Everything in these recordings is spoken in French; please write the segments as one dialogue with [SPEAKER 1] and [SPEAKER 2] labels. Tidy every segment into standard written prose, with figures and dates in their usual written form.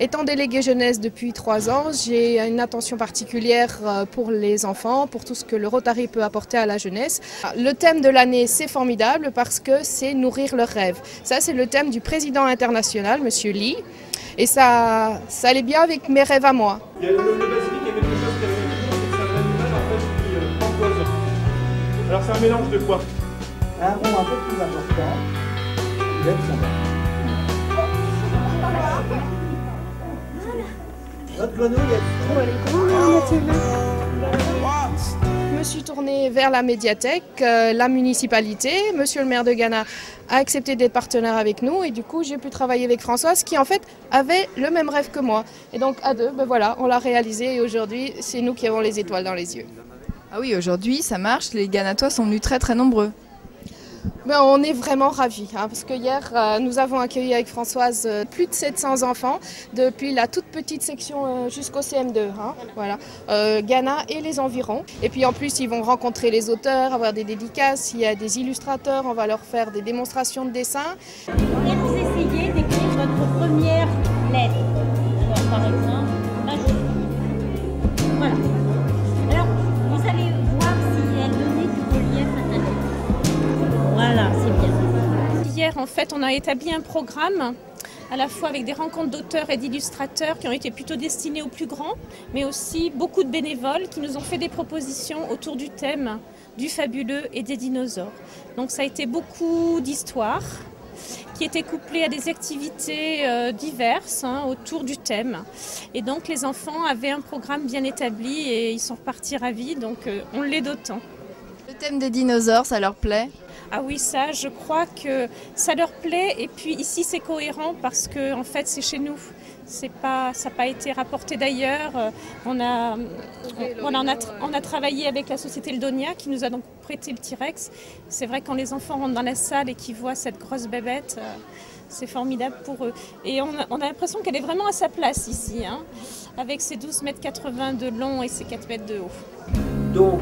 [SPEAKER 1] Étant déléguée jeunesse depuis 3 ans, j'ai une attention particulière pour les enfants, pour tout ce que le Rotary peut apporter à la jeunesse. Le thème de l'année, c'est formidable parce que c'est nourrir leurs rêves. Ça, c'est le thème du président international, Monsieur Lee. Et ça allait bien avec mes rêves à moi.
[SPEAKER 2] Il y a le basilic, il y a quelque chose qui est c'est un animal en fait qui empoisonne. Alors c'est un mélange de quoi?
[SPEAKER 3] Un rond un peu plus important. Il aime son bain. Notre grenouille
[SPEAKER 1] Je me suis tournée vers la médiathèque, la municipalité. Monsieur le maire de Ghana a accepté d'être partenaire avec nous et du coup j'ai pu travailler avec Françoise qui en fait avait le même rêve que moi. Et donc à deux, ben voilà, on l'a réalisé et aujourd'hui c'est nous qui avons les étoiles dans les yeux.
[SPEAKER 4] Ah oui, aujourd'hui ça marche, les Ghanatois sont venus très nombreux.
[SPEAKER 1] Ben, on est vraiment ravis parce que hier nous avons accueilli avec Françoise plus de 700 enfants depuis la toute petite section jusqu'au CM2, voilà, Ghana et les environs. Et puis en plus ils vont rencontrer les auteurs, avoir des dédicaces, il y a des illustrateurs, on va leur faire des démonstrations de dessin.
[SPEAKER 5] Et vous essayez d'écrire votre première lettre. Alors par exemple, magie. Voilà. Alors vous allez voir si elle donnait du relief à ta lettre. Voilà, c'est bien.
[SPEAKER 6] Hier, en fait, on a établi un programme à la fois avec des rencontres d'auteurs et d'illustrateurs qui ont été plutôt destinés aux plus grands, mais aussi beaucoup de bénévoles qui nous ont fait des propositions autour du thème du fabuleux et des dinosaures. Donc ça a été beaucoup d'histoires qui étaient couplées à des activités diverses autour du thème. Et donc les enfants avaient un programme bien établi et ils sont repartis ravis, donc on l'est d'autant.
[SPEAKER 4] Le thème des dinosaures, ça leur plaît ?
[SPEAKER 6] Ah oui, ça, je crois que ça leur plaît. Et puis ici, c'est cohérent parce que en fait, c'est chez nous. Ça n'a pas été rapporté d'ailleurs. On a travaillé avec la société Eldonia qui nous a donc prêté le T-Rex. C'est vrai quand les enfants rentrent dans la salle et qu'ils voient cette grosse bébête, c'est formidable pour eux. Et on a l'impression qu'elle est vraiment à sa place ici, avec ses 12,80 m de long et ses 4 m de haut.
[SPEAKER 7] Donc,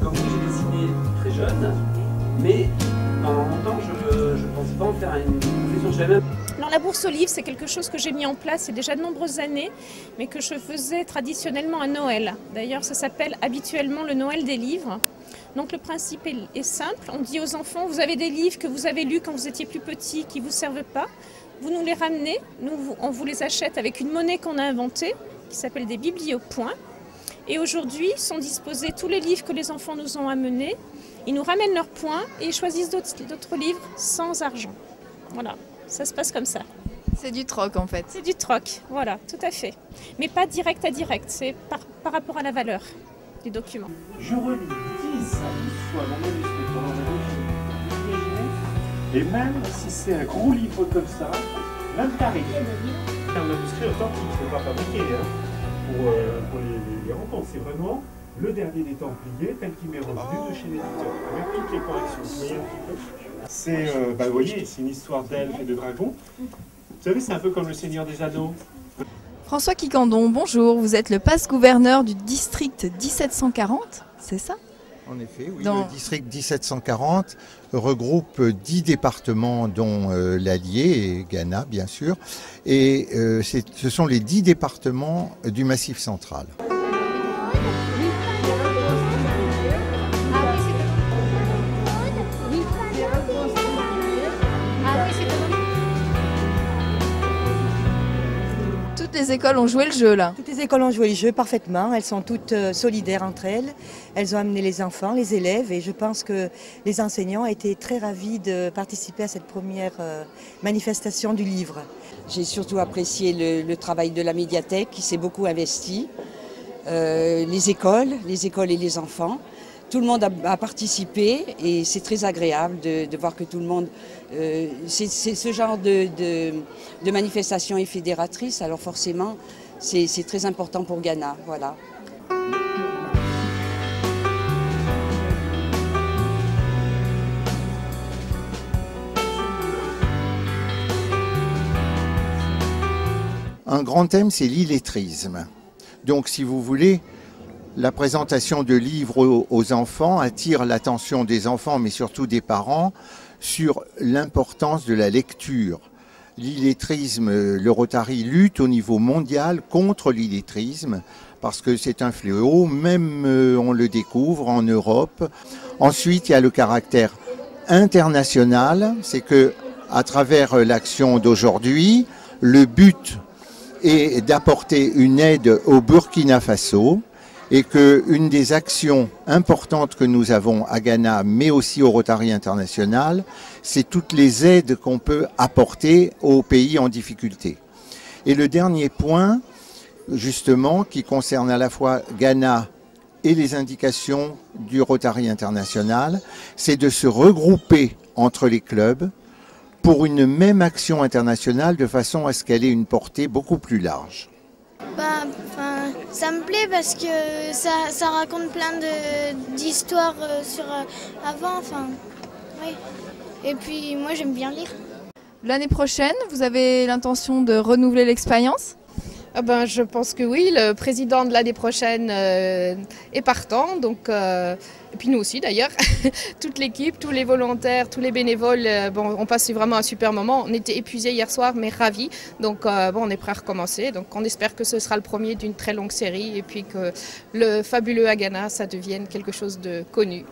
[SPEAKER 7] comme j'ai dessiné très jeune, mais pendant longtemps, je ne pensais pas en faire une profession chez même.
[SPEAKER 6] Alors la bourse aux livres, c'est quelque chose que j'ai mis en place il y a déjà de nombreuses années, mais que je faisais traditionnellement à Noël. D'ailleurs, ça s'appelle habituellement le Noël des livres. Donc le principe est simple, on dit aux enfants, vous avez des livres que vous avez lus quand vous étiez plus petits qui ne vous servent pas, vous nous les ramenez, on vous les achète avec une monnaie qu'on a inventée, qui s'appelle des bibliopoints. Et aujourd'hui sont disposés tous les livres que les enfants nous ont amenés. Ils nous ramènent leurs points et ils choisissent d'autres livres sans argent. Voilà, ça se passe comme ça.
[SPEAKER 4] C'est du troc en fait.
[SPEAKER 6] C'est du troc, voilà, tout à fait. Mais pas direct à direct, c'est par rapport à la valeur du document.
[SPEAKER 2] Je relis 10 à 12 fois mon manuscrit pendant la journée. Et même si c'est un gros livre comme ça, même tarif. C'est un manuscrit authentique, il ne faut pas fabriquer pour les rencontres. C'est vraiment le dernier des Templiers tel qu'il m'est revenu de chez l'éditeur, avec toutes les corrections. Vous voyez un petit peu. C'est, vous voyez, c'est une histoire d'elfes et de dragons. Vous savez, c'est un peu comme le Seigneur des Anneaux.
[SPEAKER 4] François Quiquendon, bonjour, vous êtes le passe-gouverneur du district 1740, c'est ça?
[SPEAKER 8] En effet, oui. Le district 1740 regroupe 10 départements, dont l'Allier et Ghana, bien sûr. Et ce sont les 10 départements du Massif central.
[SPEAKER 4] Toutes les écoles ont joué le jeu là.
[SPEAKER 9] Toutes les écoles ont joué le jeu parfaitement, elles sont toutes solidaires entre elles. Elles ont amené les enfants, les élèves et je pense que les enseignants étaient très ravis de participer à cette première manifestation du livre.
[SPEAKER 10] J'ai surtout apprécié le travail de la médiathèque qui s'est beaucoup investi, les écoles et les enfants. Tout le monde a participé et c'est très agréable de voir que tout le monde... c'est ce genre de manifestation est fédératrice, alors forcément c'est très important pour Ghana. Voilà.
[SPEAKER 8] Un grand thème, c'est l'illettrisme. Donc, si vous voulez, la présentation de livres aux enfants attire l'attention des enfants, mais surtout des parents, sur l'importance de la lecture. l'illettrisme, le Rotary lutte au niveau mondial contre l'illettrisme, parce que c'est un fléau, même on le découvre en Europe. Ensuite, il y a le caractère international, c'est que à travers l'action d'aujourd'hui, le but est d'apporter une aide au Burkina Faso et qu'une des actions importantes que nous avons à Ghana, mais aussi au Rotary International, c'est toutes les aides qu'on peut apporter aux pays en difficulté. Et le dernier point, justement, qui concerne à la fois Ghana et les indications du Rotary International, c'est de se regrouper entre les clubs pour une même action internationale de façon à ce qu'elle ait une portée beaucoup plus large.
[SPEAKER 11] Ça me plaît parce que ça raconte plein d'histoires sur avant. Oui. Et puis moi j'aime bien lire.
[SPEAKER 4] L'année prochaine, vous avez l'intention de renouveler l'expérience ?
[SPEAKER 1] Je pense que oui, le président de l'année prochaine est partant, donc, et puis nous aussi d'ailleurs, toute l'équipe, tous les volontaires, tous les bénévoles, on passe vraiment un super moment. On était épuisés hier soir mais ravis, donc on est prêt à recommencer, donc on espère que ce sera le premier d'une très longue série et puis que le fabuleux à Ghana, ça devienne quelque chose de connu.